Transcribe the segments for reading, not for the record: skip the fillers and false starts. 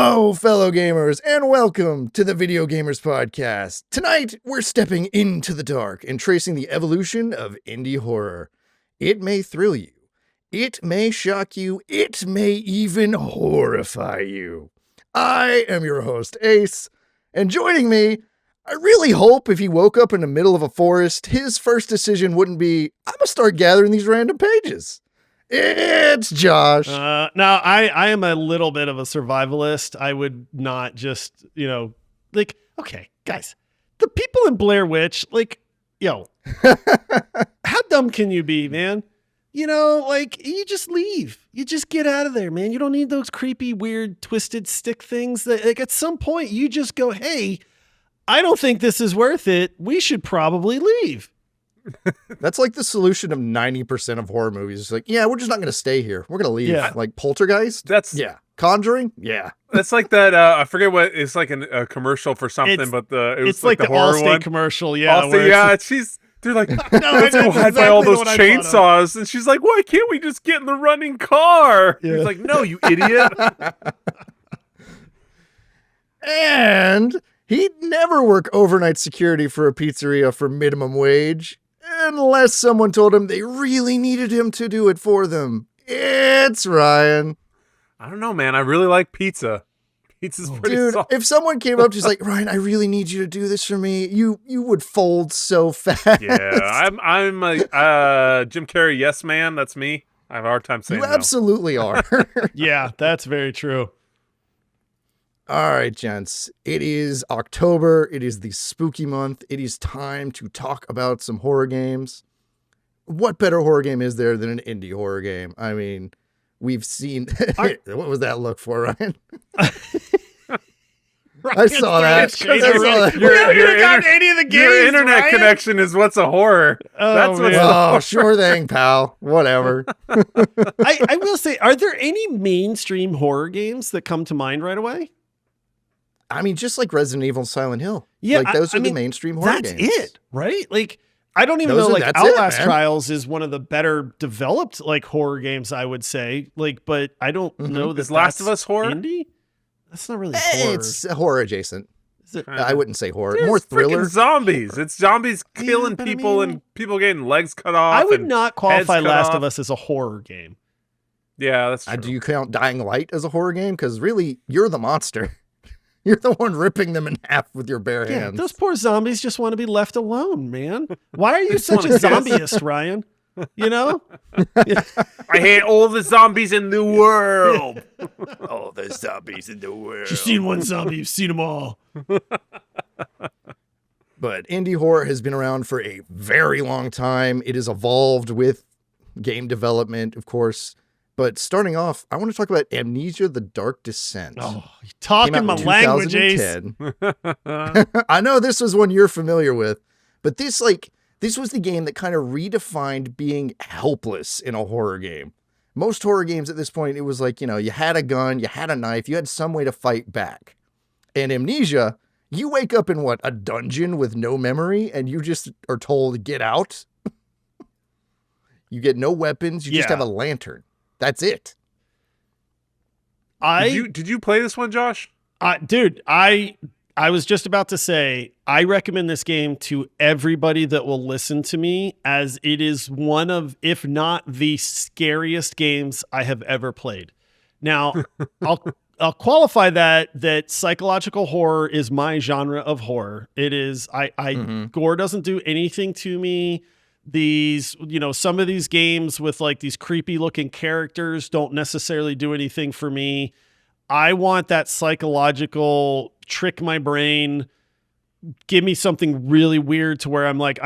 Hello, fellow gamers, and welcome to the Video Gamers Podcast. Tonight, we're stepping into the dark and tracing the evolution of indie horror. It may thrill you, it may shock you, it may even horrify you. I am your host, Ace, and joining me, I really hope if he woke up in the middle of a forest, his first decision wouldn't be, I'm gonna start gathering these random pages. It's Josh. No, I am a little bit of a survivalist. I would not just, okay, guys, the people in Blair Witch, how dumb can you be, man? You just leave. You just get out of there, man. You don't need those creepy, weird, twisted stick things that, at some point, you just go, hey, I don't think this is worth it. We should probably leave. That's like the solution of 90% of horror movies. It's like, yeah, we're just not going to stay here. We're going to leave. Yeah. Like Poltergeist? Yeah. Conjuring? Yeah. That's like that, I forget what, it's like a commercial for something, it was like the horror Allstate one. commercial, yeah. Allstate, they're like, let's go hide by all those chainsaws. And she's like, why can't we just get in the running car? Yeah. He's like, no, you idiot. And he'd never work overnight security for a pizzeria for minimum wage. Unless someone told him they really needed him to do it for them. It's Ryan. I don't know, man. I really like pizza. Pizza's pretty solid. If someone came up to you like, Ryan, I really need you to do this for me, you would fold so fast. Yeah, I'm a Jim Carrey yes man. That's me. I have a hard time saying You absolutely are. Yeah, that's very true. All right, gents, it is October. It is the spooky month. It is time to talk about some horror games. What better horror game is there than an indie horror game? I mean, we've seen... What was that look for, Ryan? I saw that. Your internet connection is what's a horror. That's what's sure thing, pal. Whatever. I will say, are there any mainstream horror games that come to mind right away? I mean, just like Resident Evil and Silent Hill. Yeah, those are the mainstream horror games. That's it, right? I don't even know, Outlast Trials is one of the better developed, horror games, I would say. But I don't know that Is Last of Us horror? Indie? That's not really horror. It's horror adjacent. Is it? I wouldn't say horror. There's more thriller. Zombies. It's zombies killing people and people getting legs cut off. I would not qualify Last of Us as a horror game. Yeah, that's true. Do you count Dying Light as a horror game? Because really, you're the monster. You're the one ripping them in half with your bare hands. Those poor zombies just want to be left alone, man. Why are you such a zombieist, Ryan? I hate all the zombies in the world. All the zombies in the world. You've seen one zombie, you've seen them all. But indie horror has been around for a very long time. It has evolved with game development, of course. But starting off, I want to talk about Amnesia: The Dark Descent. Oh, you're talking my language, Ace. I know this was one you're familiar with, but this was the game that kind of redefined being helpless in a horror game. Most horror games at this point, it was like, you had a gun, you had a knife, you had some way to fight back. And Amnesia, you wake up in a dungeon with no memory, and you just are told, get out. You get no weapons, you just have a lantern. That's it. Did you play this one, Josh? Dude, I was just about to say, I recommend this game to everybody that will listen to me, as it is one of, if not the scariest games I have ever played. Now, I'll qualify that psychological horror is my genre of horror. It is, gore doesn't do anything to me. These, some of these games with these creepy looking characters don't necessarily do anything for me. I want that psychological trick my brain, give me something really weird to where I'm like,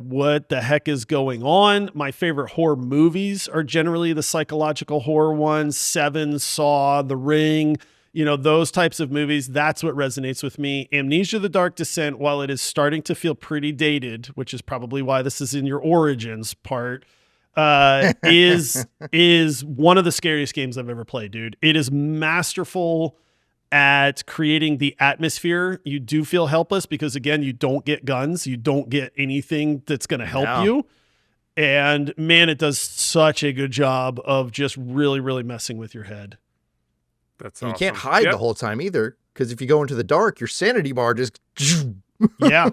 what the heck is going on? My favorite horror movies are generally the psychological horror ones. Seven, Saw, The Ring, those types of movies. That's what resonates with me. Amnesia: The Dark Descent, while it is starting to feel pretty dated, which is probably why this is in your origins part, is one of the scariest games I've ever played, dude. It is masterful at creating the atmosphere. You do feel helpless because, again, you don't get guns. You don't get anything that's going to help you. And, man, it does such a good job of just really, really messing with your head. That's And awesome. you can't hide the whole time either, because if you go into the dark, your sanity bar just Yeah.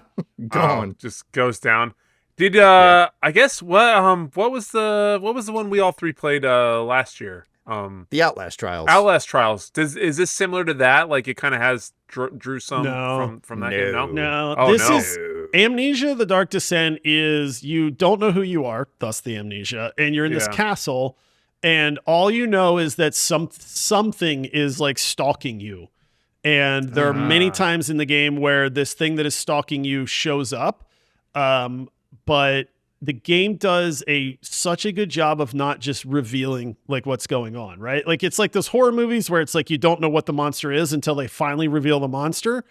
gone. Just goes down. Did I guess what was the one we all three played last year? The Outlast Trials. Outlast Trials. Is this similar to that? Like it kind of has drew some from that game? No. No. Oh, This no. is Amnesia: The Dark Descent is you don't know who you are, thus the amnesia, and you're in this castle, and all you know is that something is like stalking you. And there are many times in the game where this thing that is stalking you shows up. But the game does such a good job of not just revealing like what's going on, right? Like it's like those horror movies where it's like you don't know what the monster is until they finally reveal the monster.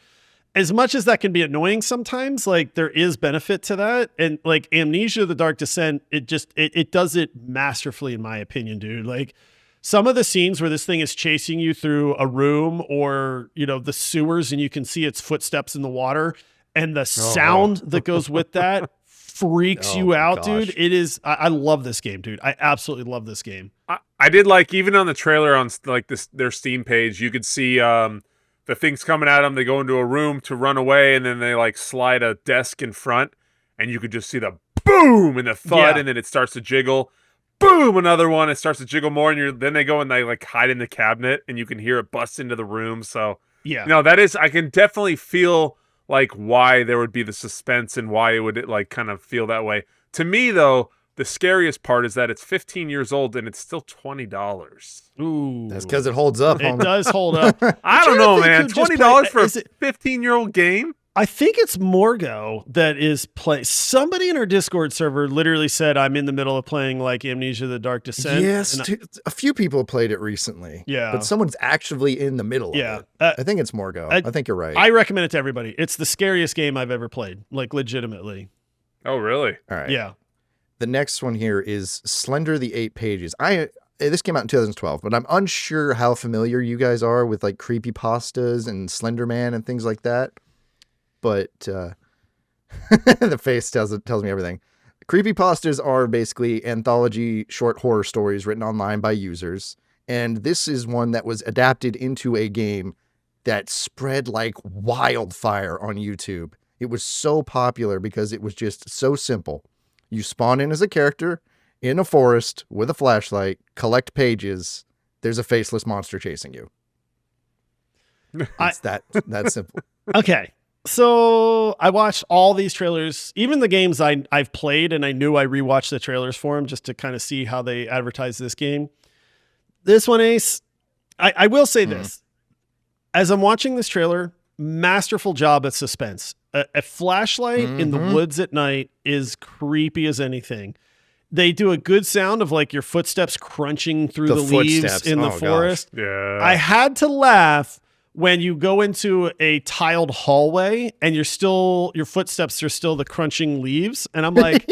As much as that can be annoying sometimes, like there is benefit to that. And like Amnesia: The Dark Descent, it does it masterfully in my opinion, dude. Like some of the scenes where this thing is chasing you through a room or, the sewers and you can see its footsteps in the water and the sound that goes with that freaks you out, dude. It is. I love this game, dude. I absolutely love this game. I did like even on the trailer on like their Steam page, you could see the things coming at them. They go into a room to run away, and then they like slide a desk in front, and you could just see the boom and the thud, and then it starts to jiggle. Boom, another one. It starts to jiggle more, and then they go and they like hide in the cabinet, and you can hear it bust into the room. So that is. I can definitely feel like why there would be the suspense and why it would like kind of feel that way. To me, though, the scariest part is that it's 15 years old and it's still $20. Ooh, that's because it holds up. It does hold up. I don't know, man. $20 for a 15-year-old game? I think it's Morgo that is play. Somebody in our Discord server literally said, I'm in the middle of playing like Amnesia: The Dark Descent. Yes, a few people played it recently. Yeah. But someone's actively in the middle of it. I think it's Morgo. I think you're right. I recommend it to everybody. It's the scariest game I've ever played, like legitimately. Oh, really? All right. Yeah. The next one here is Slender the 8 Pages. This came out in 2012, but I'm unsure how familiar you guys are with like creepypastas and Slender Man and things like that. But the face tells me everything. Creepypastas are basically anthology short horror stories written online by users. And this is one that was adapted into a game that spread like wildfire on YouTube. It was so popular because it was just so simple. You spawn in as a character in a forest with a flashlight, collect pages. There's a faceless monster chasing you. It's that simple. Okay. So I watched all these trailers, even the games I've played, and I knew I rewatched the trailers for them just to kind of see how they advertise this game. This one, Ace, I will say this. As I'm watching this trailer, masterful job at suspense. A flashlight in the woods at night is creepy as anything. They do a good sound of like your footsteps crunching through the leaves in the forest. Gosh. Yeah. I had to laugh when you go into a tiled hallway and your footsteps are still the crunching leaves. And I'm like,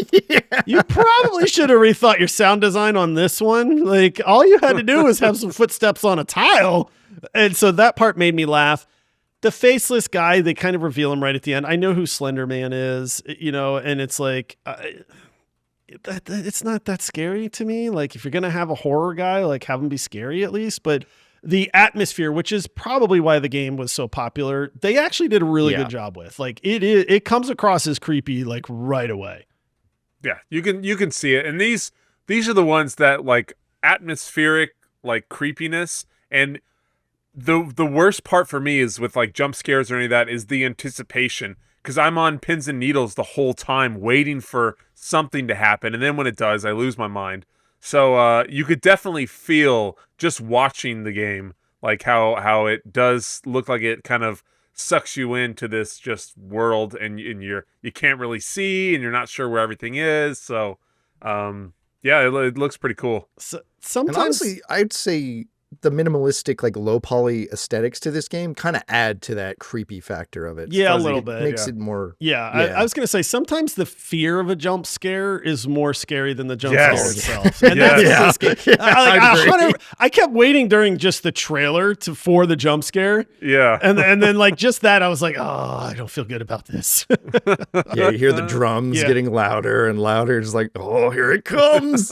you probably should have rethought your sound design on this one. Like all you had to do was have some footsteps on a tile. And so that part made me laugh. The faceless guy, they kind of reveal him right at the end. I know who Slender Man is, and it's like, it's not that scary to me. Like if you're going to have a horror guy, like have him be scary at least. But the atmosphere, which is probably why the game was so popular, they actually did a really good job with. Like it comes across as creepy, like right away. Yeah, you can see it. And these are the ones that like atmospheric, like creepiness. And the worst part for me is with like jump scares or any of that is the anticipation. Because I'm on pins and needles the whole time waiting for something to happen. And then when it does, I lose my mind. So you could definitely feel just watching the game, like how it does look like it kind of sucks you into this just world, and you can't really see, and you're not sure where everything is. So, it looks pretty cool. So, sometimes, and honestly, I'd say the minimalistic, like low poly aesthetics to this game kind of add to that creepy factor of it. Yeah, a little bit. It makes it more. Yeah. I was going to say sometimes the fear of a jump scare is more scary than the jump scare itself. And that's what this game. I kept waiting during just the trailer for the jump scare. Yeah. And then like just that, I was like, oh, I don't feel good about this. Yeah, you hear the drums getting louder and louder. It's like, oh, here it comes.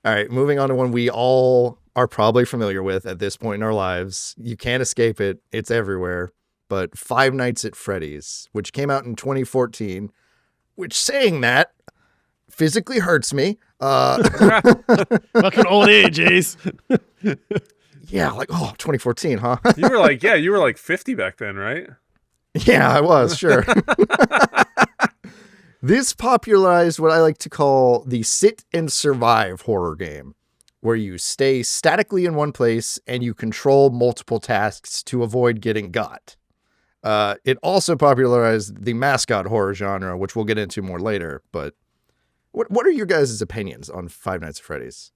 All right, moving on to one we all are probably familiar with at this point in our lives. You can't escape it. It's everywhere. But Five Nights at Freddy's, which came out in 2014, which saying that physically hurts me. Fucking old age, Ace. Yeah, like, 2014, huh? You were like 50 back then, right? Yeah, I was, sure. This popularized what I like to call the sit and survive horror game, where you stay statically in one place and you control multiple tasks to avoid getting got. It also popularized the mascot horror genre, which we'll get into more later. But what are your guys' opinions on Five Nights at Freddy's?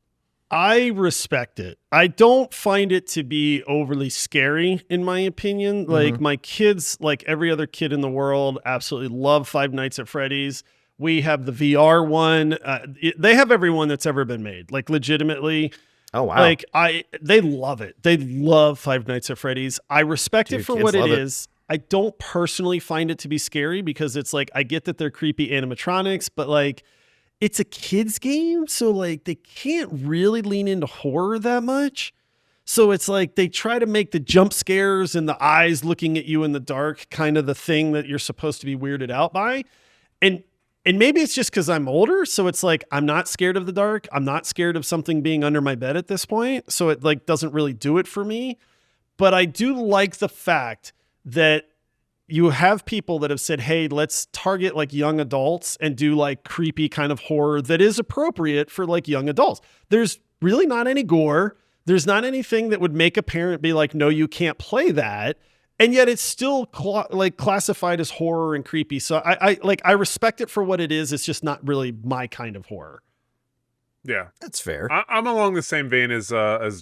I respect it. I don't find it to be overly scary, in my opinion. Like my kids, like every other kid in the world, absolutely love Five Nights at Freddy's. We have the VR one. They have every one that's ever been made. Like legitimately. Oh wow! Like they love it. They love Five Nights at Freddy's. I respect it for what it is. I don't personally find it to be scary because it's like I get that they're creepy animatronics, but like. It's a kid's game, so like they can't really lean into horror that much. So it's like they try to make the jump scares and the eyes looking at you in the dark kind of the thing that you're supposed to be weirded out by. And maybe it's just because I'm older, so it's like I'm not scared of the dark. I'm not scared of something being under my bed at this point, so it like doesn't really do it for me. But I do like the fact that you have people that have said, hey, let's target like young adults and do like creepy kind of horror that is appropriate for like young adults. There's really not any gore. There's not anything that would make a parent be like, no, you can't play that. And yet it's still classified as horror and creepy. So I respect it for what it is. It's just not really my kind of horror. Yeah, that's fair. I'm along the same vein as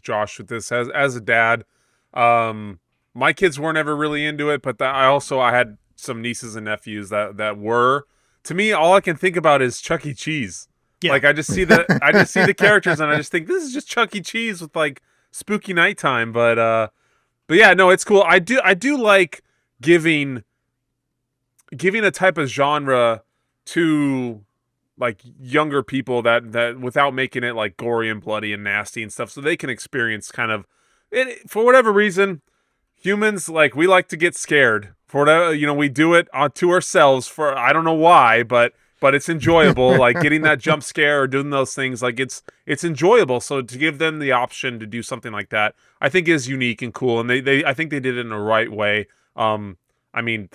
Josh with this. As a dad, my kids weren't ever really into it, but I had some nieces and nephews that were. To me, all I can think about is Chuck E. Cheese. Yeah. Like I just see the characters and I just think this is just Chuck E. Cheese with like spooky nighttime. But yeah, no, it's cool. I do like giving a type of genre to like younger people that without making it like gory and bloody and nasty and stuff, so they can experience kind of it for whatever reason. Humans, like, we like to get scared for whatever, we do it to ourselves for, I don't know why, but it's enjoyable. Like getting that jump scare or doing those things, like it's enjoyable. So to give them the option to do something like that, I think is unique and cool. And I think they did it in the right way. I mean,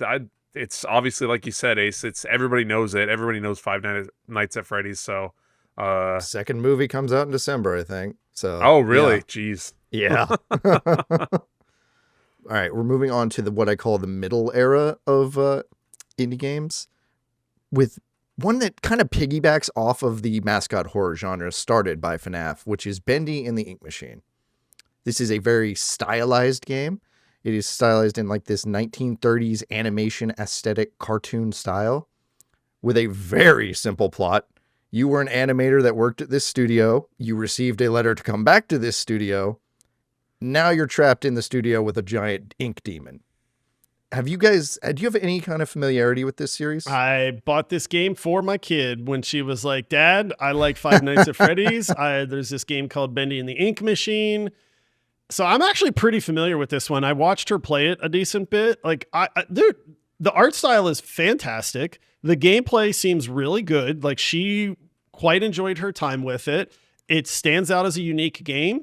it's obviously, like you said, Ace, it's everybody knows it. Everybody knows Five Nights at Freddy's. So, second movie comes out in December, I think. So. Oh, really? Yeah. Jeez. Yeah. All right, we're moving on to what I call the middle era of indie games, with one that kind of piggybacks off of the mascot horror genre started by FNAF, which is Bendy and the Ink Machine. This is a very stylized game. It is stylized in like this 1930s animation aesthetic cartoon style with a very simple plot. You were an animator that worked at this studio. You received a letter to come back to this studio. Now you're trapped in the studio with a giant ink demon. Do you have any kind of familiarity with this series? I bought this game for my kid when she was like, Dad, I like Five Nights at Freddy's. There's this game called Bendy and the Ink Machine. So I'm actually pretty familiar with this one. I watched her play it a decent bit. Like, dude, the art style is fantastic. The gameplay seems really good. Like, she quite enjoyed her time with it. It stands out as a unique game.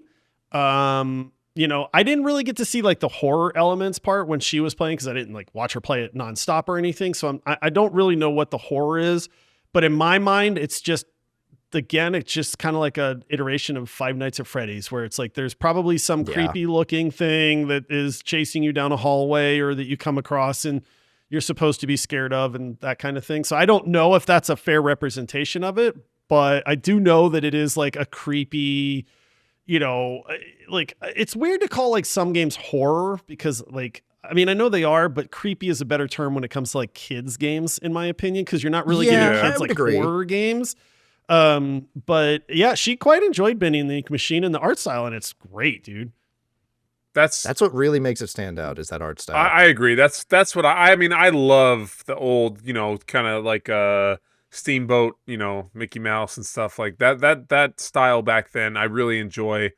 I didn't really get to see like the horror elements part when she was playing because I didn't like watch her play it nonstop or anything. So I don't really know what the horror is, but in my mind, it's just kind of like a iteration of Five Nights at Freddy's, where it's like there's probably some creepy looking thing that is chasing you down a hallway or that you come across and you're supposed to be scared of and that kind of thing. So I don't know if that's a fair representation of it, but I do know that it is like a creepy, like it's weird to call like some games horror because like, I mean, I know they are, but creepy is a better term when it comes to like kids games, in my opinion, because you're not really giving kids like horror games. But yeah, she quite enjoyed Bendy and the Ink Machine and the art style, and it's great, dude. That's what really makes it stand out, is that art style. I agree. That's what I mean. I love the old, kind of like Steamboat, Mickey Mouse and stuff like that. That style back then, I really enjoy.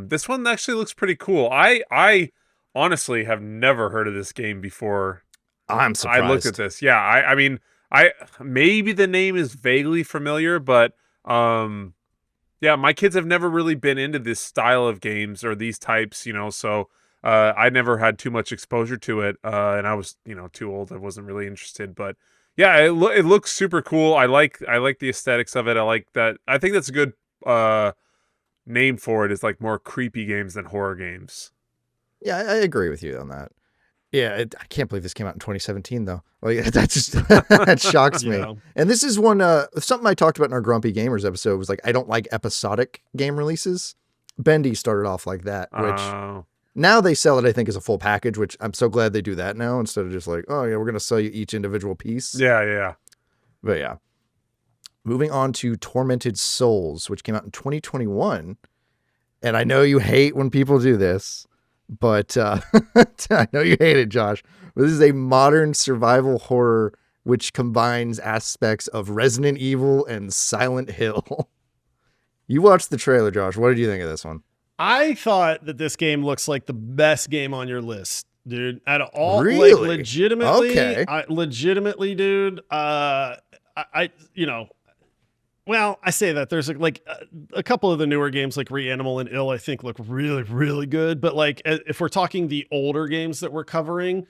This one actually looks pretty cool. I honestly have never heard of this game before. I'm surprised. I looked at this. Yeah, I mean, I maybe the name is vaguely familiar, but yeah, my kids have never really been into this style of games or these types, so I never had too much exposure to it, and I was, too old. I wasn't really interested, but yeah, it looks super cool. I like the aesthetics of it. I like that. I think that's a good name for it, is like more creepy games than horror games. Yeah, I agree with you on that. Yeah, I can't believe this came out in 2017, though. Like, that just that shocks me. Yeah. And this is one something I talked about in our Grumpy Gamers episode was like, I don't like episodic game releases. Bendy started off like that, which now they sell it, I think, as a full package, which I'm so glad they do that now instead of just like, oh yeah, we're gonna sell you each individual piece. Yeah. But yeah. Moving on to Tormented Souls, which came out in 2021. And I know you hate when people do this, but I know you hate it, Josh. But this is a modern survival horror which combines aspects of Resident Evil and Silent Hill. You watched the trailer, Josh. What did you think of this one? I thought that this game looks like the best game on your list, dude. Out of all, Really? like, legitimately, Okay. legitimately, dude. Well, I say that there's a couple of the newer games like Reanimal and Ill, I think look really, really good. But like, if we're talking the older games that we're covering,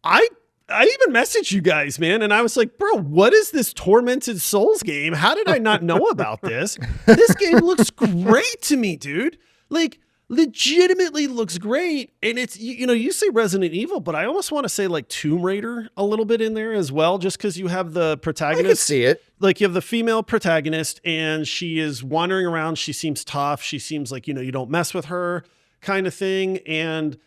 I even messaged you guys, man. And I was like, bro, what is this Tormented Souls game? How did I not know about this? This game looks great to me, dude. Like, legitimately looks great. And it's, you say Resident Evil, but I almost want to say like Tomb Raider a little bit in there as well, just because you have the protagonist. I can see it. Like, you have the female protagonist and she is wandering around. She seems tough. She seems like, you don't mess with her kind of thing. And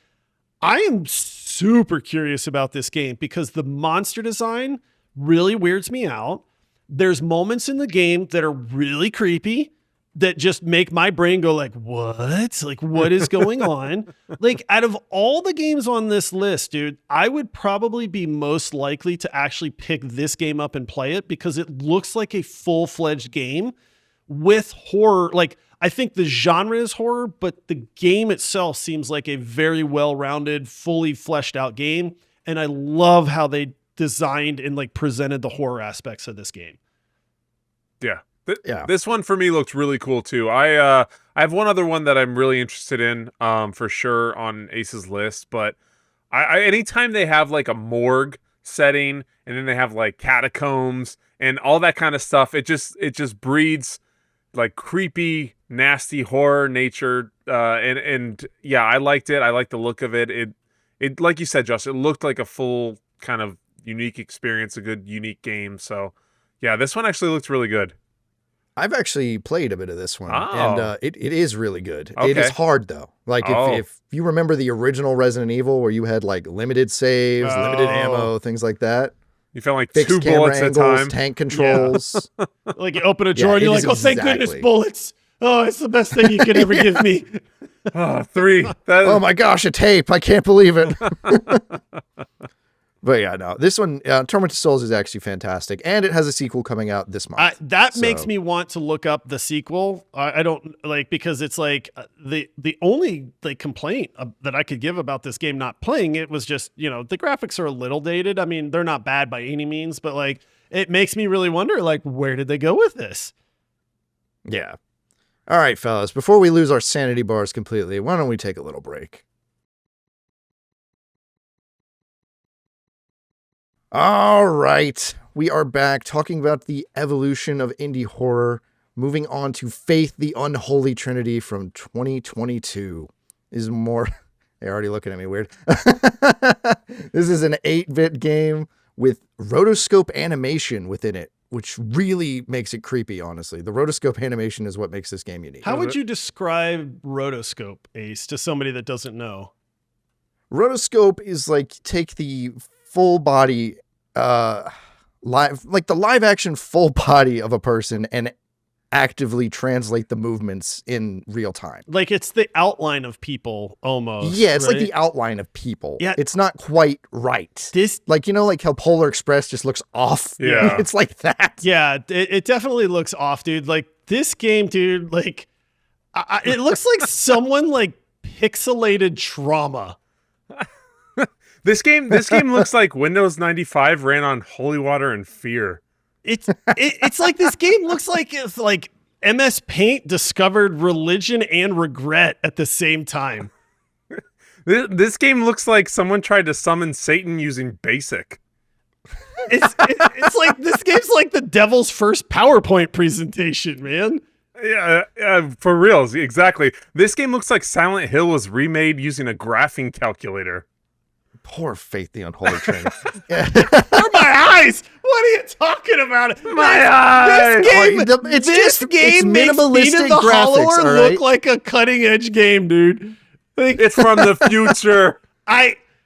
I am super curious about this game because the monster design really weirds me out. There's moments in the game that are really creepy that just make my brain go like, what? Like, what is going on? Like, out of all the games on this list, dude, I would probably be most likely to actually pick this game up and play it because it looks like a full-fledged game with horror. Like, I think the genre is horror, but the game itself seems like a very well-rounded, fully fleshed out game. And I love how they designed and like presented the horror aspects of this game. Yeah. Yeah. This one for me looks really cool too. I have one other one that I'm really interested in, for sure on Ace's list. But I anytime they have like a morgue setting and then they have like catacombs and all that kind of stuff, it just breeds like creepy, nasty horror nature. And yeah, I liked it. I liked the look of it. It like you said, Josh, it looked like a full kind of unique experience, a good unique game. So yeah, this one actually looks really good. I've actually played a bit of this one, Oh. and it is really good. Okay. It is hard, though. Like, if you remember the original Resident Evil where you had, like, limited saves, limited ammo, things like that. You found like Fixed 2 bullets at a angles, time. tank controls. Like, you open a drawer and it you're is like, oh, thank goodness, exactly. bullets. Oh, it's the best thing you could ever give me. 3. Oh my gosh, a tape. I can't believe it. But yeah, no, this one, Tormented Souls is actually fantastic. And it has a sequel coming out this month. That makes me want to look up the sequel. I don't like, because it's like the only like complaint that I could give about this game not playing it was just, the graphics are a little dated. I mean, they're not bad by any means, but like, it makes me really wonder, like, where did they go with this? Yeah. All right, fellas, before we lose our sanity bars completely, why don't we take a little break? All right, we are back talking about the evolution of indie horror, moving on to Faith the Unholy Trinity from 2022. Is more... They're already looking at me weird. This is an 8-bit game with rotoscope animation within it, which really makes it creepy, honestly. The rotoscope animation is what makes this game unique. How would you describe rotoscope, Ace, to somebody that doesn't know? Rotoscope is like take the full body, the live action full body of a person and actively translate the movements in real time. Like, it's the outline of people almost. Yeah, it's like right? the outline of people. Yeah. It's not quite right. This, Like, like how Polar Express just looks off? Yeah. It's like that. yeah, it definitely looks off, dude. Like, this game, dude, like, It looks like someone like pixelated Trauma. This game looks like Windows 95 ran on holy water and fear. It's like this game looks like it's like MS Paint discovered religion and regret at the same time. This game looks like someone tried to summon Satan using BASIC. It's like this game's like the devil's first PowerPoint presentation, man. Yeah, for reals, exactly. This game looks like Silent Hill was remade using a graphing calculator. Poor Faith the Unholy Trinity. They're my eyes. What are you talking about? My eyes. This game makes minimalistic the graphics. Hollower All right? look like a cutting edge game, dude. Like, It's from the future.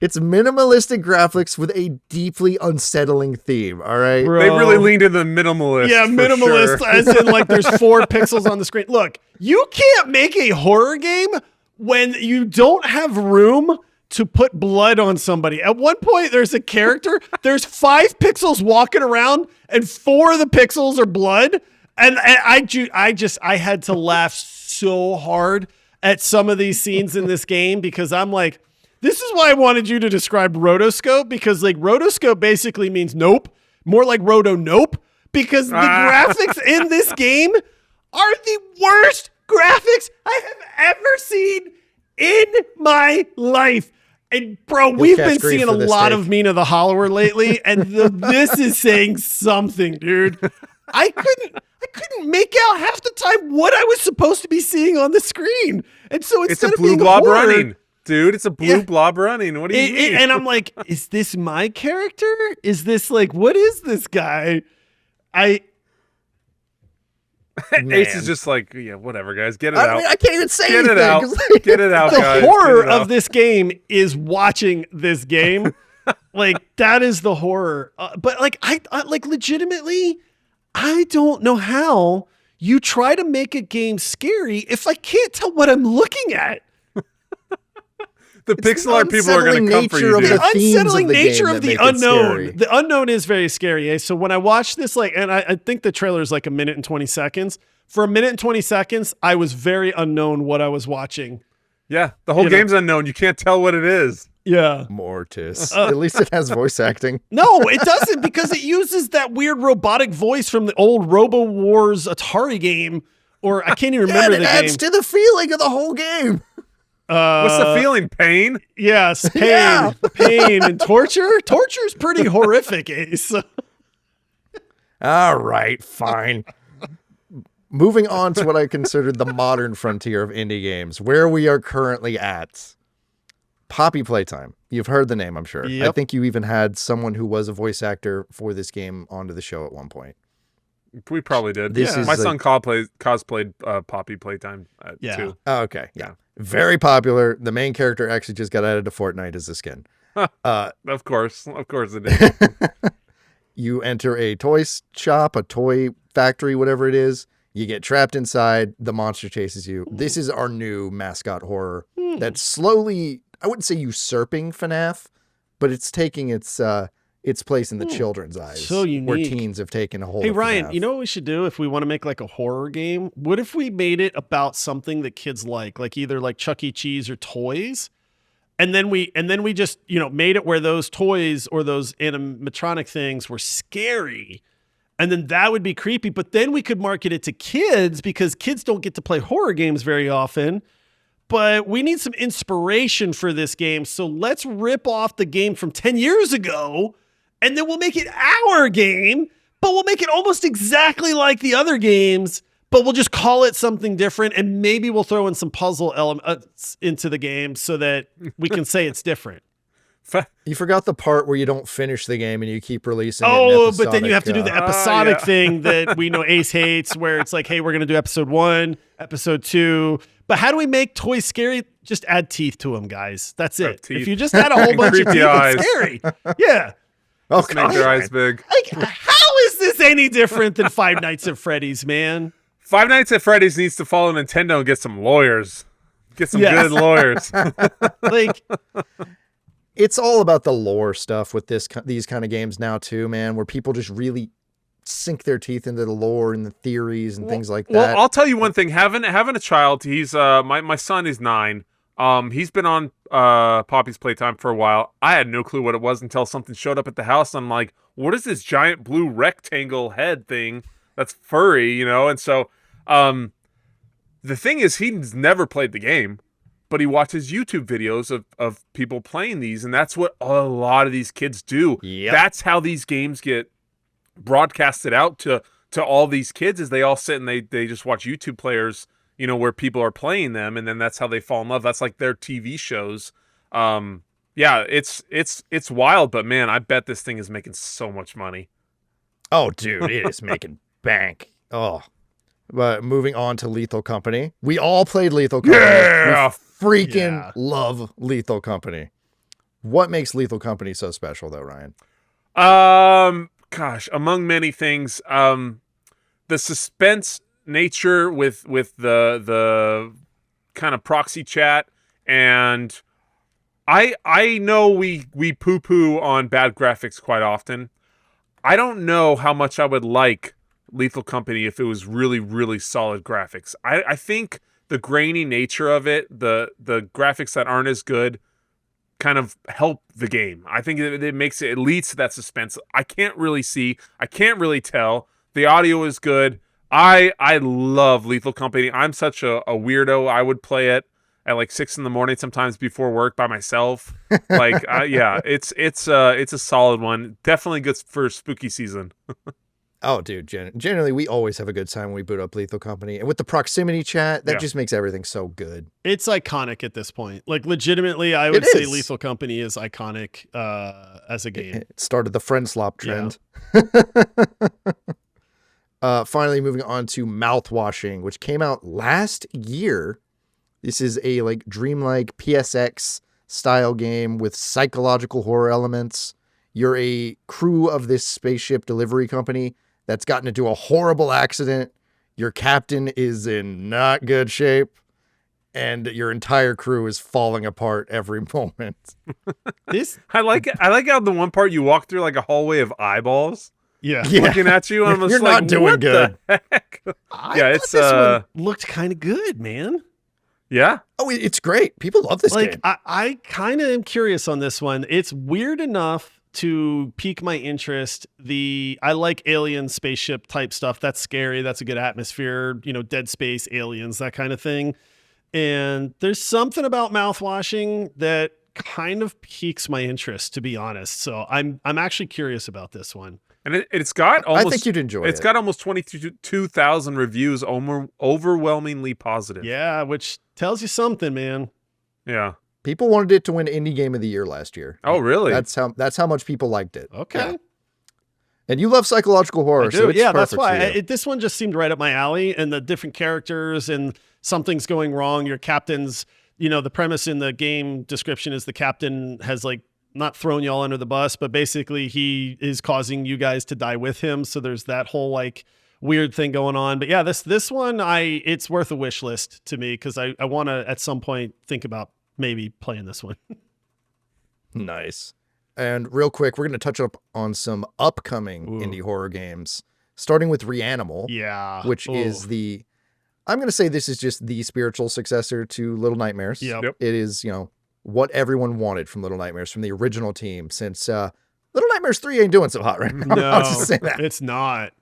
It's minimalistic graphics with a deeply unsettling theme. All right. Bro. They really leaned into the minimalist. Yeah, for minimalist, sure. as in like there's 4 pixels on the screen. Look, you can't make a horror game when you don't have room to put blood on somebody. At one point, there's a character, there's 5 pixels walking around, and 4 of the pixels are blood. And I had to laugh so hard at some of these scenes in this game because I'm like, this is why I wanted you to describe rotoscope, because like rotoscope basically means nope, more like roto nope, because the graphics in this game are the worst graphics I have ever seen in my life. And bro, we've been seeing a lot of Mina the Hollower lately, and this is saying something, dude. I couldn't make out half the time what I was supposed to be seeing on the screen. And so It's instead a of blue being blob horror, running. Dude, it's a blue blob running. What do you mean? and I'm like, is this my character? Is this like, what is this guy? Ace is just like, yeah, whatever, guys. Get it out. I mean, I can't even say Get anything. it out. 'Cause, like, Get it out, The guys. horror Get it out. of this game is watching this game. Like, that is the horror. But like, I like legitimately, I don't know how you try to make a game scary if I can't tell what I'm looking at. The pixel art people are going to come for nature you, of dude. the The themes unsettling of the nature game of that the make it unknown. scary. The unknown is very scary. Eh? So when I watched this, like, and I think the trailer is like a minute and 20 seconds. For a minute and 20 seconds, I was very unknown what I was watching. Yeah, the whole game's unknown. You can't tell what it is. Yeah. Mortis. At least it has voice acting. No, it doesn't, because it uses that weird robotic voice from the old Robo Wars Atari game, or I can't even remember And it the adds game. to the feeling of the whole game. What's the feeling? Pain? Yes, pain, Yeah. pain, and torture. Torture's pretty horrific, Ace. All right, fine. Moving on to what I considered the modern frontier of indie games, where we are currently at. Poppy Playtime. You've heard the name, I'm sure. I Yep. think you even had someone who was a voice actor for this game onto the show at one point. We probably did. This is My like- son cosplayed Poppy Playtime Yeah. too. Oh, okay, yeah. Very popular. The main character actually just got added to Fortnite as a skin. Of course it is. You enter a toy shop, a toy factory, whatever it is. You get trapped inside. The monster chases you. This is our new mascot horror that's slowly, I wouldn't say usurping FNAF, but it's taking its place in the children's eyes. So Where unique. teens have taken a hold Hey, of Ryan, FNAF. you know what we should do if we want to make like a horror game? What if we made it about something that kids like either like Chuck E. Cheese or toys? And then we just, made it where those toys or those animatronic things were scary. And then that would be creepy. But then we could market it to kids because kids don't get to play horror games very often. But we need some inspiration for this game. So let's rip off the game from 10 years ago, and then we'll make it our game, but we'll make it almost exactly like the other games, but we'll just call it something different. And maybe we'll throw in some puzzle elements into the game so that we can say it's different. You forgot the part where you don't finish the game and you keep releasing it in Oh, but then you have to do episodic, the episodic yeah. thing that we know Ace hates, where it's like, hey, we're going to do episode 1, episode 2. But how do we make toys scary? Just add teeth to them, guys. That's it. teeth. If you just add a whole bunch of creepy teeth, eyes. it's scary. Yeah. Oh, Make their eyes big. Like, how is this any different than Five Nights at Freddy's, man? Five Nights at Freddy's needs to follow Nintendo and get some lawyers. Get some Yes. good lawyers. Like, It's all about the lore stuff with these kind of games now too, man, where people just really sink their teeth into the lore and the theories and things like that. Well, I'll tell you one thing. Having a child, he's my son is 9. He's been on Poppy's Playtime for a while. I had no clue what it was until something showed up at the house. And I'm like, what is this giant blue rectangle head thing that's furry, you know? And so the thing is, he's never played the game, but he watches YouTube videos of people playing these, and that's what a lot of these kids do. Yep. That's how these games get broadcasted out to all these kids, is they all sit and they just watch YouTube players, you know, where people are playing them, and then that's how they fall in love. That's like their TV shows. Yeah, it's wild, but man, I bet this thing is making so much money. Oh, dude, it is making bank. Oh. But moving on to Lethal Company. We all played Lethal Company. Yeah! We freaking love Lethal Company. What makes Lethal Company so special, though, Ryan? Gosh, among many things, the suspense nature with the kind of proxy chat, and I know we poo-poo on bad graphics quite often. I don't know how much I would like Lethal Company if it was really, really solid graphics. I think the grainy nature of it, the graphics that aren't as good, kind of help the game. I think it makes it leads to that suspense. I can't really see. I can't really tell. The audio is good. I love Lethal Company. I'm such a weirdo. I would play it at like 6 a.m, sometimes before work by myself. Like, yeah, it's a solid one. Definitely good for spooky season. Oh, dude, generally, we always have a good time when we boot up Lethal Company. And with the proximity chat, that just makes everything so good. It's iconic at this point. Like, legitimately, I would say Lethal Company is iconic as a game. It started the friend slop trend. Finally, moving on to Mouthwashing, which came out last year. This is a like dreamlike PSX style game with psychological horror elements. You're a crew of this spaceship delivery company that's gotten into a horrible accident. Your captain is in not good shape, and your entire crew is falling apart every moment. I like how the one part you walk through like a hallway of eyeballs. Yeah. Looking at you. I'm just You're like, not doing what good. The heck? This one looked kind of good, man. Yeah. Oh, it's great. People love this game. I kind of am curious on this one. It's weird enough to pique my interest. I like alien spaceship type stuff. That's scary. That's a good atmosphere, you know, dead space, aliens, that kind of thing. And there's something about Mouthwashing that kind of piques my interest, to be honest. So I'm actually curious about this one. And it's got almost, I think you'd enjoy it. It's got almost 22,000 reviews, overwhelmingly positive. Yeah, which tells you something, man. Yeah. People wanted it to win Indie Game of the Year last year. Oh, really? That's how much people liked it. Okay. Yeah. And you love psychological horror, so it's that's perfect why for you. this one just seemed right up my alley, and the different characters and something's going wrong. Your captain's, you know, the premise in the game description is the captain has like not thrown y'all under the bus, but basically he is causing you guys to die with him. So there's that whole like weird thing going on. But yeah, this one, it's worth a wish list to me, because I want to at some point think about maybe playing this one. Nice. And real quick, we're going to touch up on some upcoming indie horror games, starting with Reanimal. Yeah. Which is I'm going to say this is just the spiritual successor to Little Nightmares. Yep. It is, you know, what everyone wanted from Little Nightmares, from the original team, since Little Nightmares 3 ain't doing so hot right now. No, I'll just say that. it's not.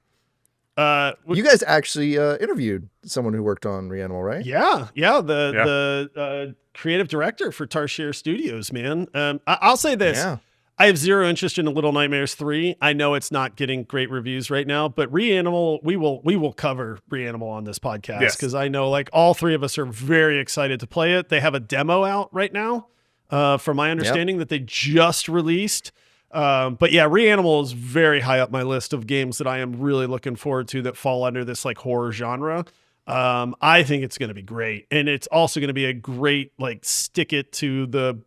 You guys actually interviewed someone who worked on Reanimal, right? Yeah. The creative director for Tarsier Studios, man. I'll say this. Yeah. I have zero interest in Little Nightmares 3. I know it's not getting great reviews right now, but Reanimal, we will cover Reanimal on this podcast, because I know like all three of us are very excited to play it. They have a demo out right now, from my understanding, that they just released. But yeah, Reanimal is very high up my list of games that I am really looking forward to that fall under this like horror genre. I think it's going to be great. And it's also going to be a great, like, stick it to the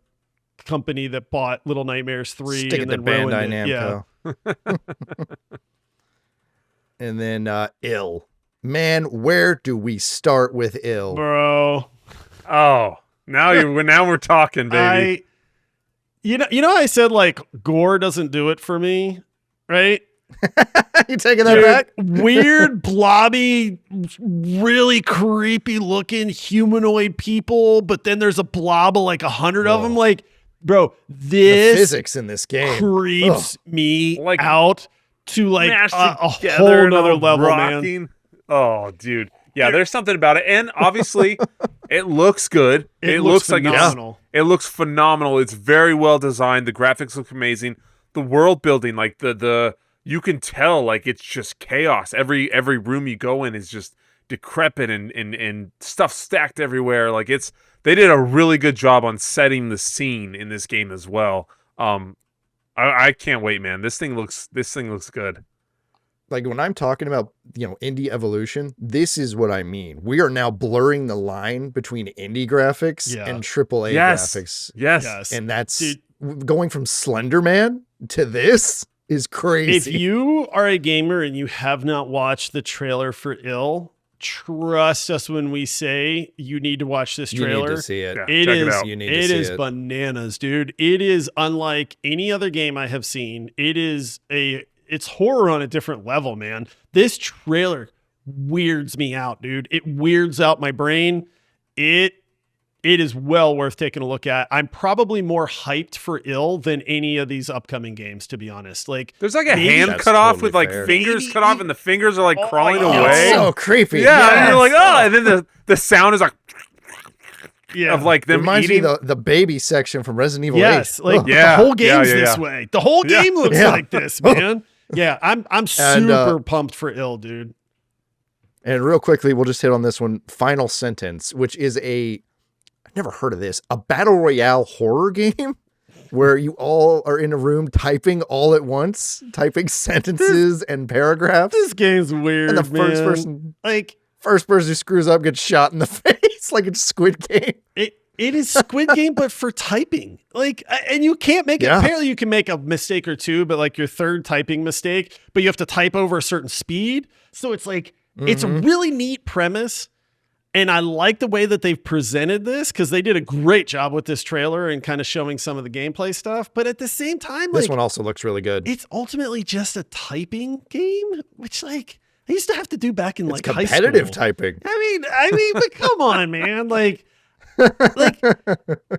company that bought Little Nightmares 3. Stick and it to then Bandai Namco. Yeah. And then Ill. Man, where do we start with Ill? Bro. Oh, now we're talking, baby. You know, I said like gore doesn't do it for me, right? You taking that Dude, back? Weird, blobby, really creepy looking humanoid people, but then there's a blob of like 100 of them. Like, bro, The this physics in this game. creeps me Like, out to like mashed a together whole and nother all level, man. rocking. Oh, dude. Yeah, there's something about it. And obviously, it looks good. It looks phenomenal. It looks phenomenal. It's very well designed. The graphics look amazing. The world building, like the you can tell like it's just chaos. Every room you go in is just decrepit and stuff stacked everywhere. Like they did a really good job on setting the scene in this game as well. I can't wait, man. This thing looks good. Like when I'm talking about, indie evolution, this is what I mean. We are now blurring the line between indie graphics and AAA graphics. Yes. And that's going from Slender Man to this is crazy. If you are a gamer and you have not watched the trailer for Ill, trust us when we say you need to watch this trailer. You need to see it. Yeah, It check is it out. You need to see is it. bananas, dude. It is unlike any other game I have seen. It's horror on a different level, man. This trailer weirds me out, dude. It weirds out my brain. It is well worth taking a look at. I'm probably more hyped for Ill than any of these upcoming games, to be honest. Like, There's like a maybe hand that's cut off totally with like fair. fingers Maybe- cut off, and the fingers are like Oh crawling my God. away. It's so creepy. Yeah, and you're like, Yes. oh, and then the sound is like yeah. of like them Reminds eating. me of the baby section from Resident Evil 8. Yes, like Yeah, the whole game's yeah, this yeah. way. The whole Yeah. game looks Yeah. like this, man. Yeah, I'm super pumped for Ill, dude. And real quickly, we'll just hit on this one. Final Sentence, which is I've never heard of this, a battle royale horror game where you all are in a room typing all at once, typing sentences and paragraphs. This game's weird, And the first man. person Like, who screws up gets shot in the face like it's Squid Game. it is Squid Game, but for typing. Like, and you can't make it. Yeah. Apparently, you can make a mistake or two, but like your third typing mistake, but you have to type over a certain speed. So it's like, it's a really neat premise. And I like the way that they've presented this because they did a great job with this trailer and kind of showing some of the gameplay stuff. But at the same time, This like, one also looks really good. it's ultimately just a typing game, which like I used to have to do back in It's like high competitive school. typing. I mean, but come on, man. Like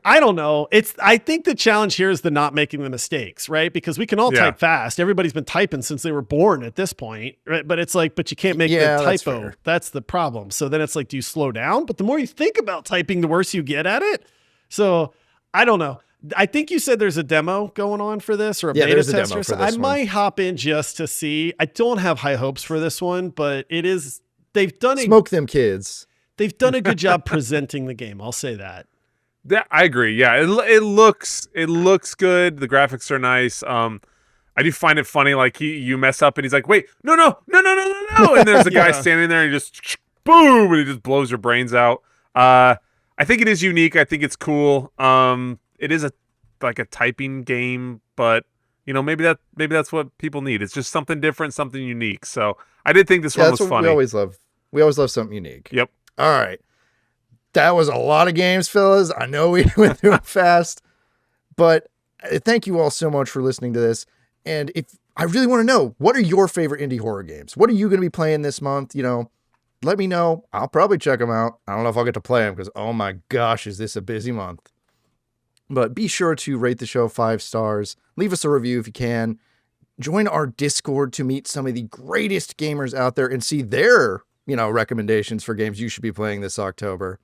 I don't know. I think the challenge here is the not making the mistakes, right? Because we can all Yeah. type fast. Everybody's been typing since they were born at this point, right? But it's like, but you can't make Yeah, the that's typo. fair. That's the problem. So then it's like, do you slow down? But the more you think about typing, the worse you get at it. So I don't know. I think you said there's a demo going on for this or a Yeah, beta there's a test demo or for something. I this one. might hop in just to see. I don't have high hopes for this one, but they've done Smoke them kids. They've done a good job presenting the game. I'll say that. I agree. Yeah, it looks good. The graphics are nice. I do find it funny. Like you mess up and he's like, wait, no, and there's a guy standing there and he just boom, and he just blows your brains out. I think it is unique. I think it's cool. It is like a typing game, but maybe that's what people need. It's just something different, something unique. So I did think this one was That's what funny. we always love. We always love something unique. Yep. All right. That was a lot of games, fellas. I know we went through it fast, but thank you all so much for listening to this. And if I really want to know, what are your favorite indie horror games? What are you going to be playing this month? Let me know. I'll probably check them out. I don't know if I'll get to play them because, oh my gosh, is this a busy month. But be sure to rate the show 5 stars. Leave us a review if you can. Join our Discord to meet some of the greatest gamers out there and see their, recommendations for games you should be playing this October.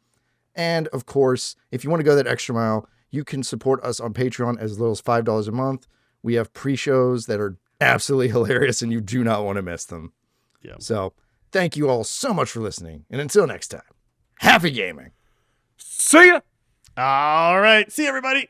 And of course, if you want to go that extra mile, you can support us on Patreon as little as $5 a month. We have pre-shows that are absolutely hilarious and you do not want to miss them. Yeah. So thank you all so much for listening. And until next time, happy gaming. See ya. All right. See you, everybody.